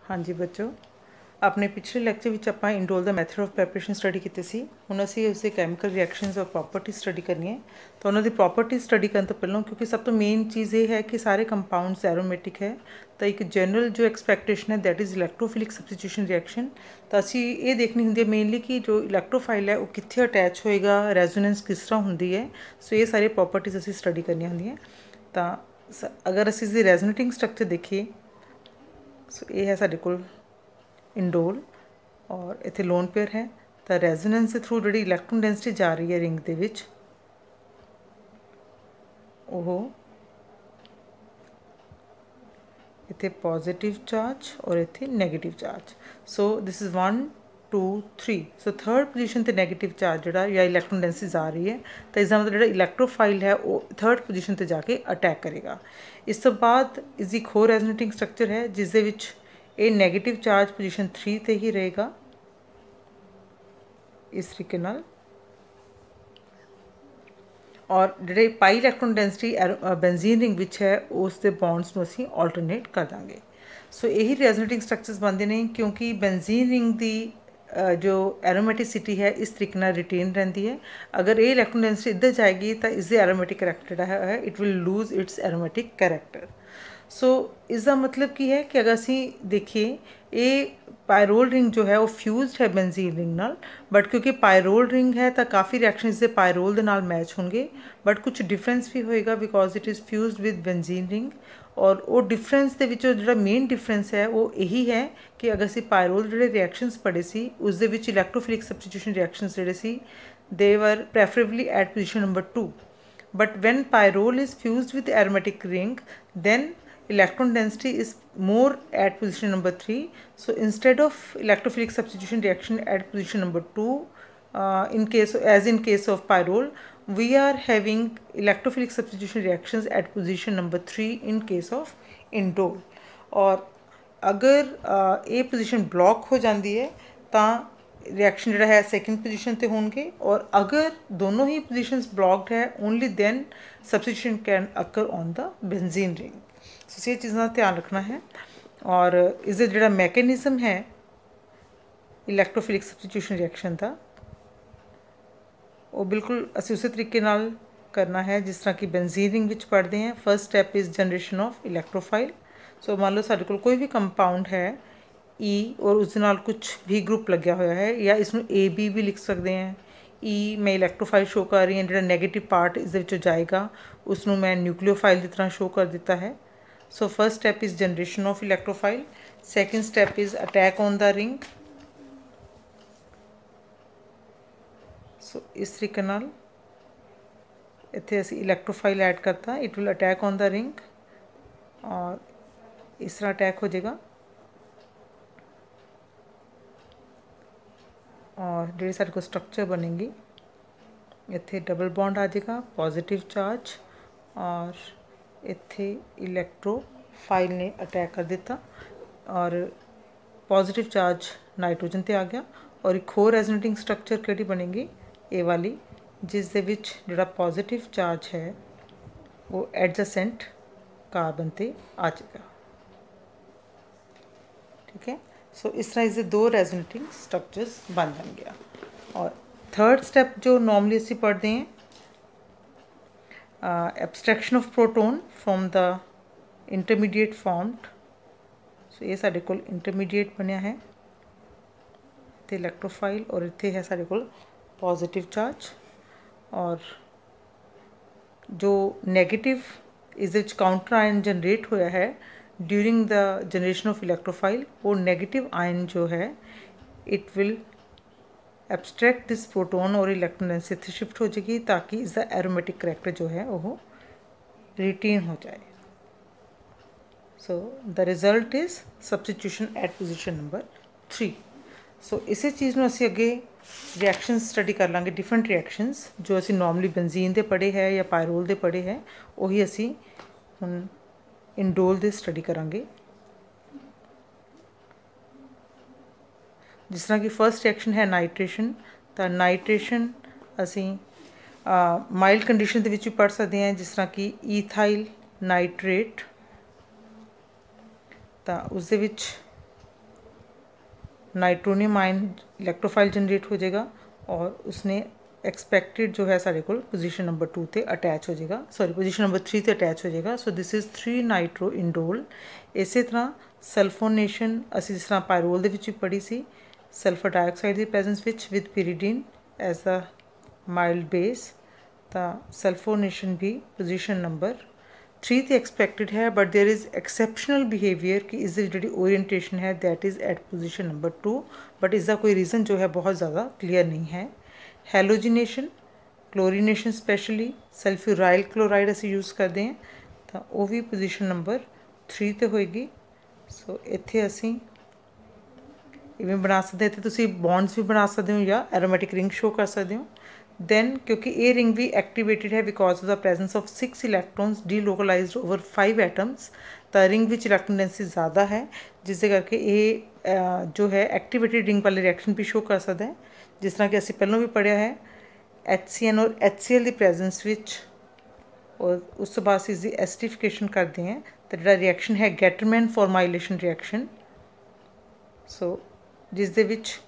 हाँ जी बच्चों, अपने पिछले लैक्चर में ਆਪਾਂ indole the method of preparation study ਕੀਤੀ ਸੀ। ਹੁਣ ਅਸੀਂ ਉਸਦੇ ਕੈਮੀਕਲ ਰਿਐਕਸ਼ਨਸ ਔਰ ਪ੍ਰੋਪਰਟੀ ਸਟੱਡੀ ਕਰਨੀ ਹੈ। ਤਾਂ ਉਹਨਾਂ ਦੀ ਪ੍ਰੋਪਰਟੀ ਸਟੱਡੀ ਕਰਨ ਤੋਂ ਪਹਿਲਾਂ ਕਿਉਂਕਿ ਸਭ ਤੋਂ ਮੇਨ ਚੀਜ਼ ਇਹ ਹੈ ਕਿ ਸਾਰੇ ਕੰਪਾਊਂਡਸ ਐਰੋਮੈਟਿਕ ਹੈ, ਤਾਂ ਇੱਕ ਜਨਰਲ ਜੋ ਐਕਸਪੈਕਟੇਸ਼ਨ ਹੈ that is electrophilic substitution reaction. ਤਾਂ ਅਸੀਂ ਇਹ ਦੇਖਣੀ ਹੁੰਦੀ ਹੈ ਮੇਨਲੀ ਕਿ ਜੋ ਇਲੈਕਟ੍ਰੋਫਾਈਲ ਹੈ ਉਹ ਕਿੱਥੇ ਅਟੈਚ ਹੋਏਗਾ, ਰੈਜ਼ੋਨੈਂਸ ਕਿਸ ਤਰ੍ਹਾਂ ਹੁੰਦੀ ਹੈ। ਸੋ ਇਹ ਸਾਰੇ ਪ੍ਰੋਪਰਟੀਜ਼ ਅਸੀਂ ਸਟੱਡੀ ਕਰਨੀਆਂ ਹੁੰਦੀਆਂ। ਤਾਂ ਅਗਰ ਅਸੀਂ ਇਸਦੀ ਰੈਜ਼ੋਨੇਟਿੰਗ ਸਟਰਕਚਰ ਦੇਖੀਏ, ਸੋ ਇਹ ਹੈ ਸਾਡੇ ਕੋਲ इंडोल और इत्थे लोन पेयर है। तो रेजोनेंस के थ्रू जी इलैक्ट्रॉन डेंसिटी जा रही है रिंग दे विच, ओह इत्थे पॉजिटिव चार्ज और इत्थे negative charge. So this is 1 2 3। So third position ते नैगेटिव चार्ज जोड़ा या इलैक्ट्रॉन डेंसिटी जा रही है, तो इसका मतलब जो इलैक्ट्रोफाइल है वो थर्ड पोजीशन ते जाके अटैक करेगा। इस तो बाद इसकी एक होर रेजोनेटिंग स्ट्रक्चर है जिस दे विच ये नैगेटिव चार्ज पोजीशन 3 ते ही रहेगा इस तरीके नाल, और ਜਿਹੜੇ ਪਾਈ ਇਲੈਕਟ੍ਰੋਨ ਡੈਂਸਿਟੀ ਬੈਂਜ਼ੀਨ ਰਿੰਗ ਵਿੱਚ ਹੈ ਉਸ ਦੇ ਬੌਂਡਸ ਨੂੰ ਅਸੀਂ ਆਲਟਰਨੇਟ ਕਰ ਦਾਂਗੇ। ਸੋ ਇਹੀ ਰੈਜ਼ੋਨੇਟਿੰਗ ਸਟਰਕਚਰਸ ਬਣਦੇ ਨੇ ਕਿਉਂਕਿ ਬੈਂਜ਼ੀਨ ਰਿੰਗ ਦੀ जो एरोमेटिसिटी है इस तरीके ਨਾਲ रिटेन रहती है। अगर ये इलैक्ट्रॉन डेंसिटी इधर जाएगी तो इसका एरोमेटिक करैक्टर है it will lose its aromatic character. So इसका मतलब की है कि अगर असी देखिए ये पायरोल रिंग जो है वो फ्यूज्ड है बेंजीन रिंग नाल, बट क्योंकि पायरोल रिंग है तो काफ़ी रिएक्शन इसके पायरोल दे नाल मैच होंगे, बट कुछ डिफरेंस भी होएगा because it is fused with benzene ring. और वो डिफरेंस के जो मेन डिफरेंस है वो यही है कि अगर असी पायरोल जो रिएक्शनस पढ़े सी उस दे विच इलैक्ट्रोफिलिक सबस्टिट्यूशन रिएक्शनस जोड़े सी दे वर preferably at position number 2, but when pyrrole is fused with aromatic ring then electron density is more at position number 3. So instead of electrophilic substitution reaction at position number 2, in case of pyrrole, we are having electrophilic substitution reactions at position number 3 in case of indole। और अगर ये position block हो जाती है तो reaction जोड़ा है second position ते होंगे, और अगर दोनों ही पोजीशंस ब्लॉक्ड है only then substitution can occur on the benzene ring. So ये चीज़ों का ध्यान रखना है। और इसका जोड़ा मैकेनिज़म है इलैक्ट्रोफिलिक सबस्टिट्यूशन रिएक्शन का वो बिल्कुल असी उस तरीके नाल करना है जिस तरह कि बेंजीन रिंग विच पढ़ते हैं। First step is generation of electrophile. So मान लो साडे कोल कोई भी कंपाउंड है ई और उस नाल कुछ भी ग्रुप लग्या होया है, या इसनों ए बी भी लिख सकते हैं। ई मैं इलैक्ट्रोफाइल शो कर रही हैं, जो नैगेटिव पार्ट इस जाएगा उसनों मैं न्यूक्लियोफाइल की तरह शो कर दिता है। So first step is generation of electrophile, second step is attack on the ring। So इस तरीके नाल इत्थे असी इलैक्ट्रोफाइल ऐड करता, it will attack on the ring और इस तरह अटैक हो जाएगा। और जी सारे को स्ट्रक्चर बनेगी इत्थे डबल बॉन्ड आ जाएगा, पॉजिटिव चार्ज, और इत्थे इलैक्ट्रोफाइल ने अटैक कर दिता और पॉजिटिव चार्ज नाइट्रोजन ते आ गया। और एक होर रेजोनेटिंग स्ट्रक्चर केड़ी बनेगी ए वाली जिस दे विच जिहड़ा पॉजिटिव चार्ज है वो एडजेसेंट कार्बन ते आ जाएगा। ठीक है। सो इस तरह इसके दो रेजोनेटिंग स्ट्रक्चर्स बन जाएंगे। और थर्ड स्टैप जो नॉर्मली असी पढ़ते हैं abstraction of proton from the intermediate formed. So ये साढ़े कोल इंटरमीडिएट बनया है तो इलैक्ट्रोफाइल, और इत्थे है साढ़े कोल पॉजिटिव चार्ज। और जो नैगेटिव इस काउंटर आयन जनरेट होया है ड्यूरिंग द जनरेशन ऑफ इलैक्ट्रोफाइल, वो नैगेटिव आयन जो है it will abstract this proton और इलैक्ट्रॉन डेंसिटी शिफ्ट हो जाएगी ताकि इसका एरोमेटिक करैक्टर जो है वो रिटेन हो जाए। So the result is substitution at position number 3। सो इस चीज़ में असी अगे रिएक्शन स्टडी कर लाँगे, डिफरेंट रिएक्शनस जो असी नॉर्मली बेंजीन दे पढ़े है या पायरोल दे पढ़े है वही असी हुण इंडोल दे स्टडी करांगे। जिस तरह की फर्स्ट रिएक्शन है नाइट्रेशन, तो नाइट्रेशन असी माइल्ड कंडीशन के भी पढ़ सकते हैं जिस तरह कि ईथाइल नाइट्रेट, तो उस नाइट्रोनियम आयन इलैक्ट्रोफाइल जनरेट हो जाएगा और उसने एक्सपैक्टेड जो है साढ़े कोल पोजीशन नंबर 2 ते अटैच हो जाएगा, सॉरी पोजीशन नंबर 3 ते अटैच हो जाएगा। सो दिस इज़ 3 नाइट्रो इंडोल। इस तरह सल्फोनेशन असी जिस तरह पायरोल दे विच भी पढ़ी सी, सल्फर डाइऑक्साइड की प्रेजेंस विच with pyridine as the mild base, तो सल्फोनेशन भी पोजीशन नंबर 3 ਤੇ एक्सपैक्टेड है, but there is exceptional behaviour कि इसकी जी ओरिएंटेशन है that is at position number 2, but इसका कोई रीज़न जो है बहुत ज़्यादा क्लीयर नहीं है। Halogenation, chlorination specially sulphuryl chloride असी यूज़ करते हैं, तो वह भी पोजीशन नंबर 3 ते होएगी। सो इत्थे असी इवें बना सकते, इत्थे तुसी बॉन्ड्स भी बना सकते हो या एरोमेटिक रिंग शो कर सकते हो। दैन क्योंकि ये रिंग भी एक्टिवेटेड है because of the presence of 6 electrons delocalised over 5 atoms, तो रिंग विच इलैक्ट्रॉन डेंसिटी ज़्यादा है जिसके करके ये जो है एक्टिवेटेड रिंग वाले रिएक्शन भी शो कर सकता है। जिस तरह कि असी पहलों भी पढ़िया है HCN और HCl की प्रेजेंस विच, और उस तो बाद इसकी एसिडिफिकेशन करते हैं तो जो रिएक्शन है गेटरमैन फॉर्माइलेशन रिएक्शन, सो जिस दे विच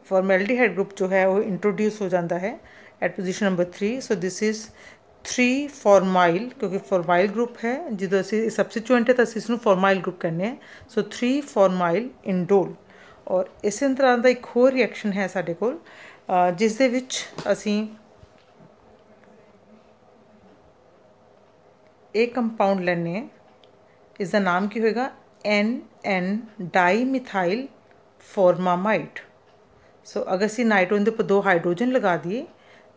फॉर्मैल्डिहाइड ग्रुप जो है वो इंट्रोड्यूस हो जाता है at position number 3। So this is 3 formyl, क्योंकि फॉर्माइल ग्रुप है जो असी सबस्टिट्यूएंट है तो असी इसनूं फॉर्माइल ग्रुप कहने हैं। सो 3 फॉर्माइल इंडोल। और इस तरह का एक होर रिएक्शन है साडे कोल जिस दे विच असी एक कंपाउंड लैने, इसका नाम की होएगा NN डाईमिथाइल फॉर्मामाइड। सो अगर असी नाइट्रोजन के उपर 2 हाइड्रोजन लगा दिए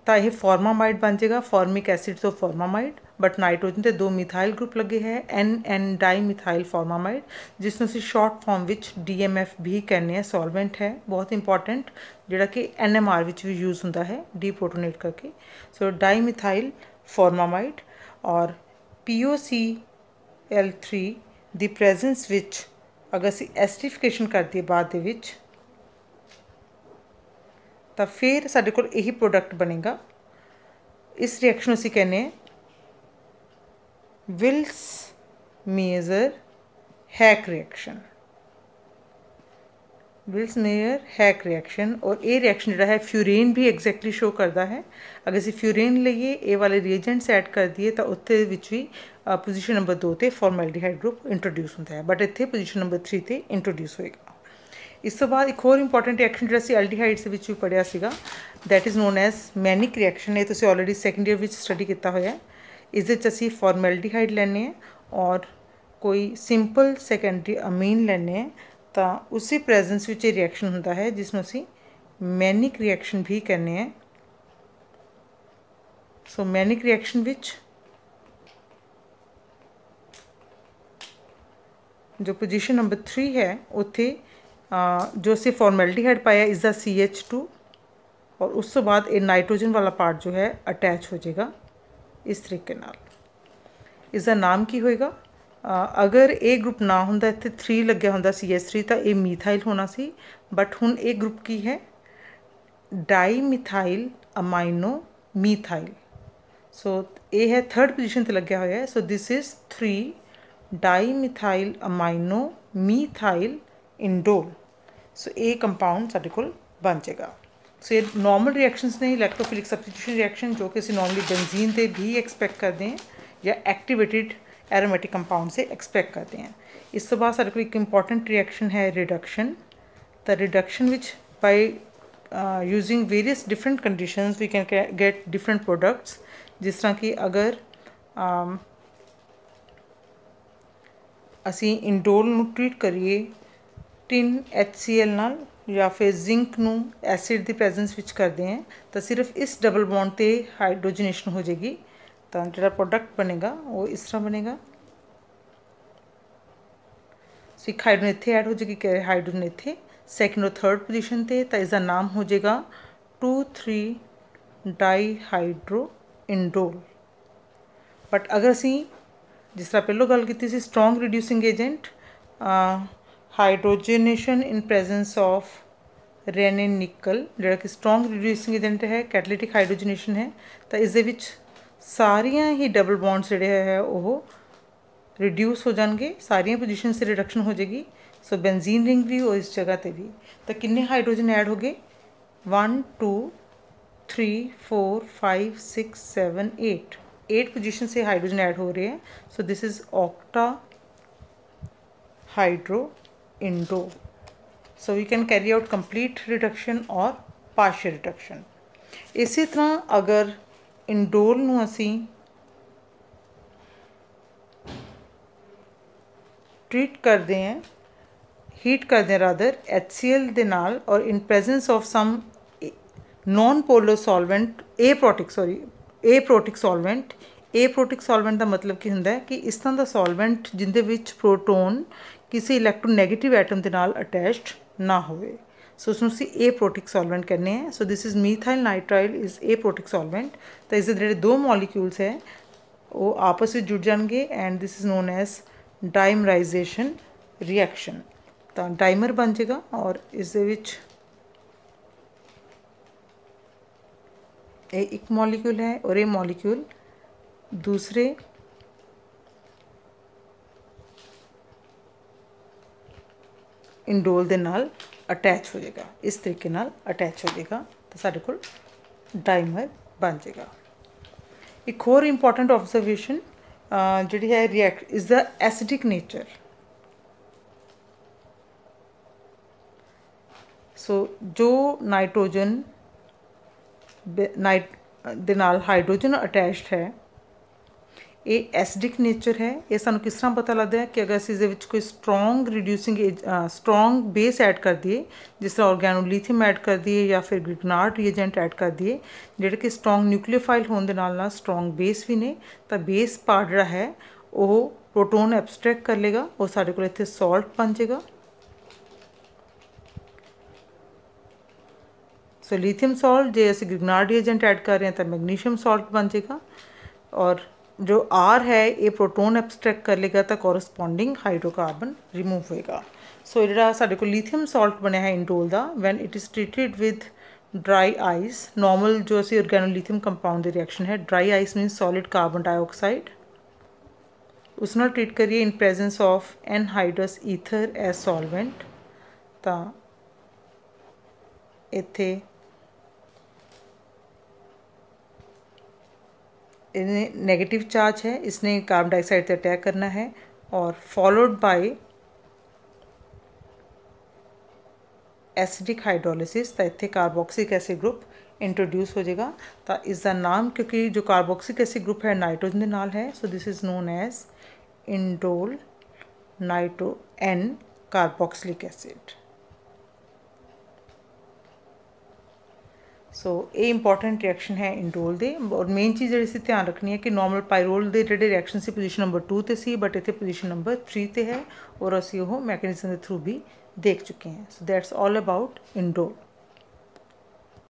तो यह फॉर्मामाइड बन जाएगा, फॉर्मिक एसिड तो फॉर्मामाइड, बट नाइट्रोजन के 2 मिथाइल ग्रुप लगे हैं NN डाईमिथाइल फॉर्मामाइड, जिसनों असी शॉर्ट फॉर्म विच DMF भी कहने हैं। सॉल्वेंट है बहुत इंपॉर्टेंट जोड़ा कि NMR विच भी यूज़ होता है डीप्रोटोनेट करके। सो डाईमिथाइल फॉर्मामाइड और POCl3 दी प्रेजेंस विच अगर असी एसिडिफिकेशन कर दिए बाद दे विच तो फिर साढ़े को यही प्रोडक्ट बनेगा। इस रिएक्शन असी कहने Vilsmeier Haack reaction, Vilsmeier Haack reaction. और ये रिएक्शन जो है फ्यूरेन भी एग्जैक्टली शो करता है। अगर असी फ्यूरेन लीए ये वाले रिएजेंट्स ऐड कर दिए तो उत्थे विच भी पोजीशन नंबर 2 ते फॉर्मैल्डिहाइड ग्रुप इंट्रोड्यूस होता है, बट इत्थे पोजीशन नंबर 3 ते इंट्रोड्यूस होएगा। इस तो बाद एक होर इंपॉर्टेंट रिएक्शन जो असी एल्डिहाइड्स विच भी पढ़िया सीगा that is known as Mannich reaction. ये तुसीं ऑलरेडी सैकेंड ईयर विच स्टडी किया होया। इस असी फॉर्मैल्डिहाइड लैने और कोई सिंपल सैकेंडरी अमीन लैने तो उसी प्रेजेंस विच रिएक्शन होता है जिसनों असी मैनिक रिएक्शन भी कहने हैं। सो मैनिक रिएक्शन विच जो पोजीशन नंबर 3 है उत्थे जो असी फॉर्मैल्डिहाइड पाया इसका CH2 और उस तो बाद ये नाइट्रोजन वाला पार्ट जो है अटैच हो जाएगा इस तरीके नाल। इसका नाम की होएगा, अगर ए ग्रुप ना होंदा इत्थे 3 लग्या होंदा CH3 तो ये मीथाइल होना सी, बट हुण ए ग्रुप की है डाईमिथाइल अमाइनो मीथाइल। सो ये है 3rd पोजीशन ते लग्या होया है। So this is 3 dimethyl amino methyl indole. So ये कंपाउंड साडे कोल बन जाएगा। सो ये नॉर्मल रिएक्शंस ने इलैक्ट्रोफिलिक सब्सटीट्यूशन रिएक्शन जो कि असी नॉर्मली बेंजीन से भी एक्सपैक्ट करते हैं या एक्टिवेटेड एरोमेटिक कंपाउंड से एक्सपैक्ट करते हैं। इस तो बाद साडे कोल एक इंपॉर्टेंट रिएक्शन है रिडक्शन। द रिडक्शन विच by using various different conditions we can get different products. जिस तरह कि अगर असी इंडोल नूं ट्रीट करिए टिन HCl नाल या फिर जिंक नूं एसिड की प्रेजेंस विच करते हैं तो सिर्फ इस डबल बॉन्ड ते हाइड्रोजनेशन हो जाएगी, तो जो प्रोडक्ट बनेगा वो इस तरह बनेगा। सो एक हाइड्रोजन इत्थे ऐड हो जाएगी, हाइड्रोजन इत्थे सैकेंड और 3rd पोजीशन ते, तो इसका नाम हो जाएगा 2,3 डाईहाइड्रो इंडोल। बट अगर असी जिस तरह पहलों गल की सी strong reducing agent hydrogenation in presence of Raney nickel जोड़ा कि स्ट्रोंग रिड्यूसिंग एजेंट है, कैटलिटिक हाइड्रोजनेशन है, तो इस सारिया ही डबल बॉन्ड्स जोड़े है वो रिड्यूस हो जाएंगे, सारिया पोजीशन से रिडक्शन हो जाएगी। सो बेंजीन रिंग भी और इस जगह पर भी। तो किन्ने हाइड्रोजन ऐड हो गए? 1 2 3 4 5 6 7 8 पोजीशन से हाइड्रोजन ऐड हो रहे हैं। So this is octa hydro indo. So we can carry out complete reduction और पार्शियल रिडक्शन। इसी तरह अगर इंडोल नूं असी ट्रीट करते हैं, हीट करते हैं रादर HCl दे नाल और in presence of some non polar solvent aprotic solvent. Aprotic solvent का मतलब की हुंदा है कि इस तरह का सॉल्वेंट जिंदे विच प्रोटोन किसी इलैक्ट्रोनैगेटिव एटम के नाल अटैच्ड ना होवे। सो उसनूं असीं एप्रोटिक सॉल्वेंट कहने हैं। So this is methyl nitrile is aprotic solvent. तो इसके जिहड़े दो मॉलीक्यूल्स है वो आपस में जुड़ जाएंगे and this is known as dimerisation reaction. तो डाइमर बन जाएगा और इस दे विच एक मॉलीक्यूल है और ये मॉलीक्यूल दूसरे इंडोल दे नाल अटैच हो जाएगा, इस तरीके नाल अटैच हो जाएगा तो साढ़े कोल डाइमर बन जाएगा। एक होर इंपॉर्टेंट ऑब्जर्वेशन जिहड़ी है react is the acidic nature. So जो नाइट्रोजन दे नाल हाइड्रोजन अटैच्ड है ये एसिडिक नेचर है। ये सानू किस तरह पता लगता है कि अगर असीं इहदे विच कोई strong reducing strong base add कर दिए, जिस तरह ऑर्गेनोलिथियम ऐड कर दिए या फिर ग्रिग्नार्ड रिएजेंट ऐड कर दिए जिहड़े कि स्ट्रोंग न्यूक्लियोफाइल होने दे नाल स्ट्रोंग बेस भी ने, तो बेस पार्ट जिहड़ा है वो प्रोटोन एब्सट्रैक्ट कर लेगा और साडे कोल इत्थे सॉल्ट बन जाएगा। सो लिथियम सॉल्ट जे असीं ग्रिग्नार्ड रिएजेंट ऐड कर रहे हैं तो मैग्नीशियम सॉल्ट बन जाएगा और जो आर है ये प्रोटोन एब्सट्रैक्ट कर लेगा तो कॉरस्पॉन्डिंग हाइड्रोकार्बन रिमूव होएगा। सो जिहड़ा साडे कोल लिथियम सॉल्ट बनया है इंडोल दा when it is treated with dry ice. Normal जो असीं ऑर्गेनोलिथियम कंपाउंड की रिएक्शन है, dry ice means solid carbon dioxide, उस नाल ट्रीट करिए in presence of anhydrous ether as solvent तो इत्थे नेगेटिव चार्ज है, इसने कार्बन डाइऑक्साइड पर अटैक करना है और फॉलोड बाय एसिडिक हाइड्रोलिसिस तो इत्थे कार्बोक्सिक एसिड ग्रुप इंट्रोड्यूस हो जाएगा। तो इसका नाम क्योंकि जो कार्बोक्सिक एसिड ग्रुप है नाइट्रोजन के नाल है, so this is known as indole nitro N carboxylic acid. So ये इंपॉर्टेंट रिएक्शन है इंडोल दे और मेन चीज़ जी ध्यान रखनी है कि नॉर्मल पायरोल के जोड़े रिएक्शन से पोजीशन नंबर 2 ते सी बट इतने पोजीशन नंबर 3 ते है और असी वो मैकेनिज्म के थ्रू भी देख चुके हैं। So that's all about indole.